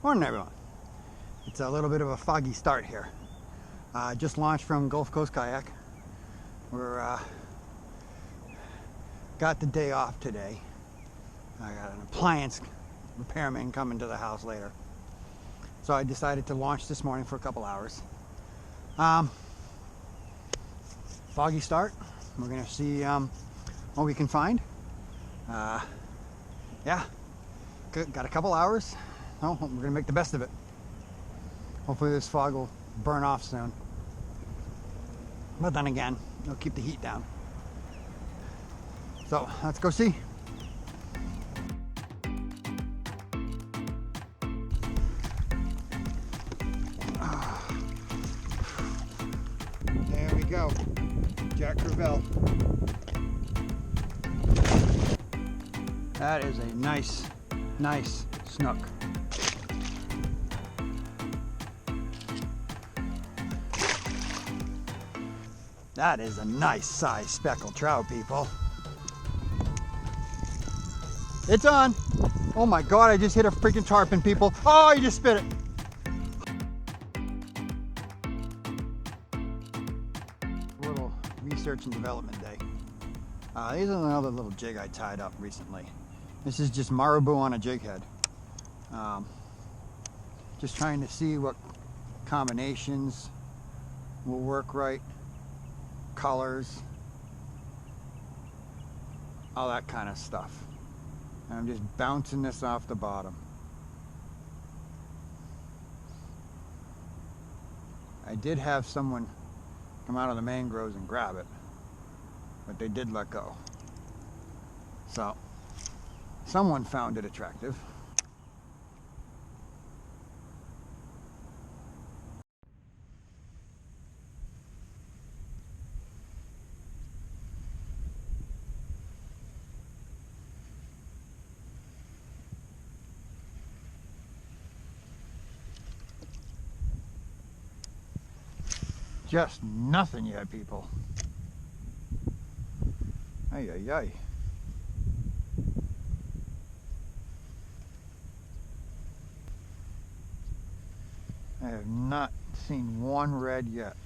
Morning, everyone. It's a little bit of a foggy start here. Just launched from Gulf Coast Kayak. We're got the day off today. I got an appliance repairman coming to the house later, so I decided to launch this morning for a couple hours. Foggy start. We're gonna see what we can find. Yeah, good. Got a couple hours. Oh, we're gonna make the best of it. Hopefully this fog will burn off soon. But then again, it'll keep the heat down. So let's go see. There we go. Jack Crevalle. That is a nice snook. That is a nice size speckled trout, people. It's on. Oh my God, I just hit a freaking tarpon, people. Oh, you just spit it. A little research and development day. These are another little jig I tied up recently. This is just marabou on a jig head. Just trying to see what combinations will work right. Colors, all that kind of stuff. And I'm just bouncing this off the bottom. I did have someone come out of the mangroves and grab it, but they did let go. So someone found it attractive. Just nothing yet, people. Ay, ay, ay. I have not seen one red yet.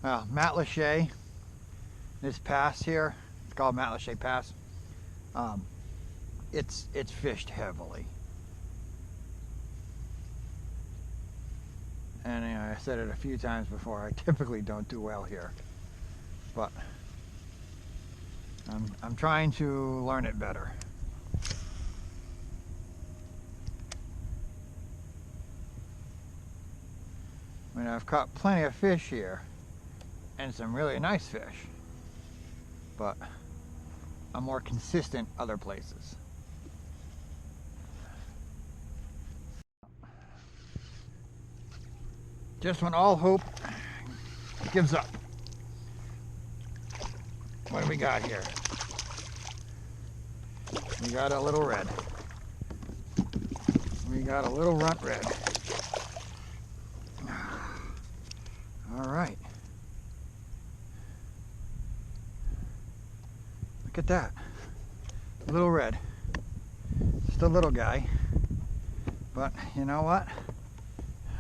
Well, Matlacha, this pass here, it's called Matlacha Pass. It's fished heavily. And you know, I said it a few times before, I typically don't do well here, but I'm trying to learn it better. I mean, I've caught plenty of fish here and some really nice fish, but I'm more consistent other places. Just when all hope gives up. What do we got here? We got a little red. We got a little runt red. All right. Look at that. A little red. Just a little guy. But you know what?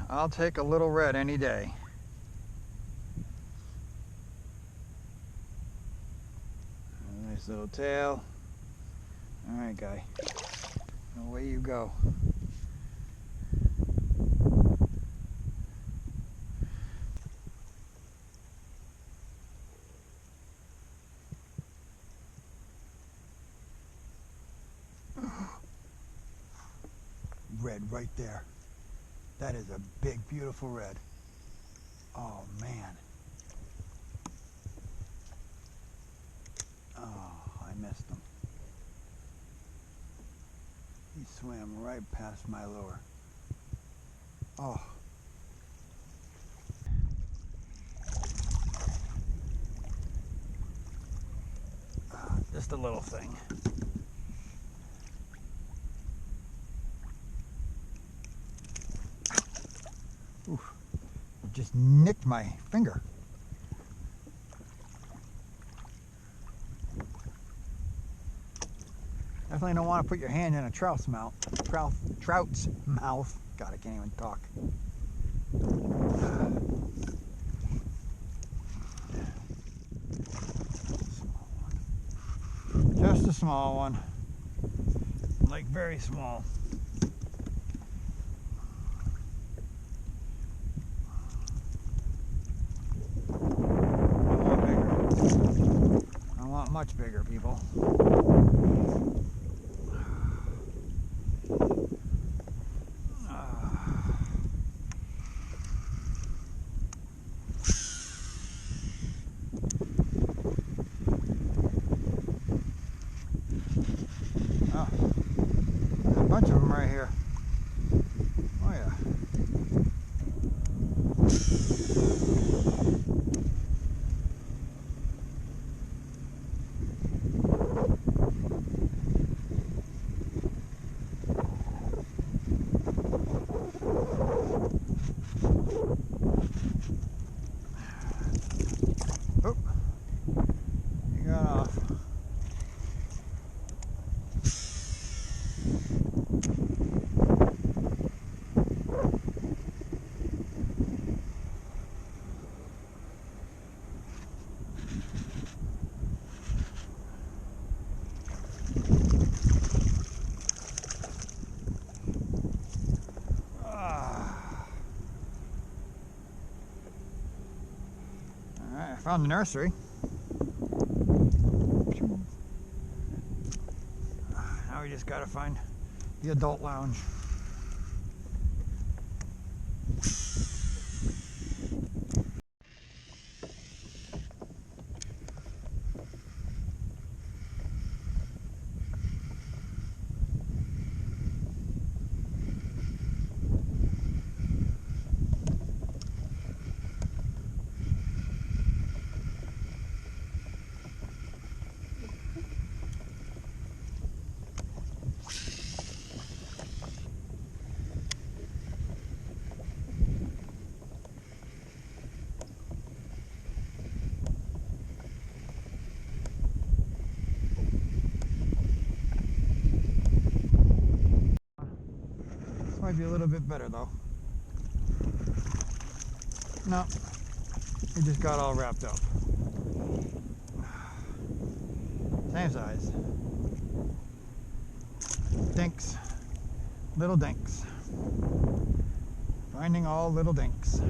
I'll take a little red any day. Nice little tail. All right, guy. Away you go. Red right there. That is a big, beautiful red. Oh, man. Oh, I missed him. He swam right past my lure. Oh. Just a little thing. Oof. Just nicked my finger. Definitely don't want to put your hand in a trout's mouth. Trout's mouth. God, I can't even talk. Just a small one. Like very small. I want bigger. I want much bigger, people. Oh, there's a bunch of them right here. Oh yeah. Oh, he got off. Alright, I found the nursery. Now we just gotta find the adult lounge. Might be a little bit better though. No, he just got all wrapped up. Same size. Dinks. Little dinks. Finding all little dinks.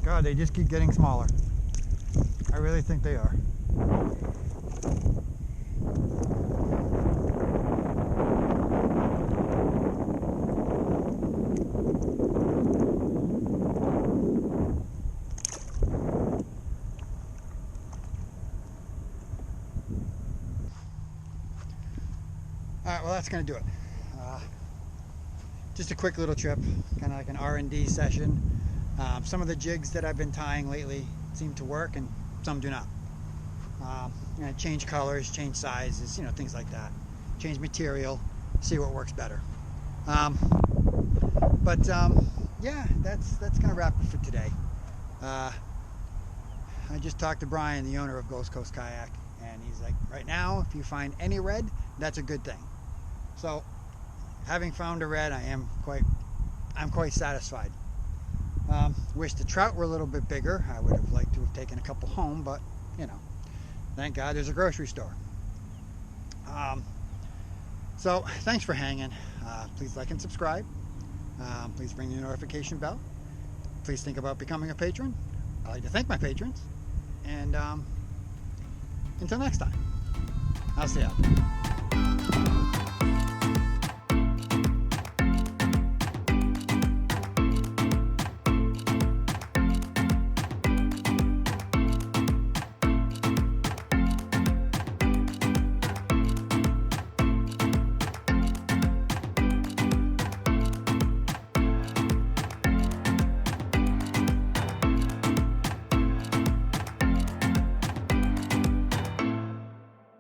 God, they just keep getting smaller. I really think they are. Alright, well that's going to do it. Just a quick little trip, kind of like an R&D session. Some of the jigs that I've been tying lately seem to work and some do not. Change colors, change sizes, things like that. Change material, see what works better. Yeah, that's gonna wrap it for today. I just talked to Brian, the owner of Gulf Coast Kayak, and he's like, right now, if you find any red, that's a good thing. So, having found a red, I'm quite satisfied. Wish the trout were a little bit bigger. I would have liked to have taken a couple home, but thank God there's a grocery store. So thanks for hanging. Please like and subscribe. Please ring the notification bell. Please think about becoming a patron. I like to thank my patrons. And until next time, I'll see you out there.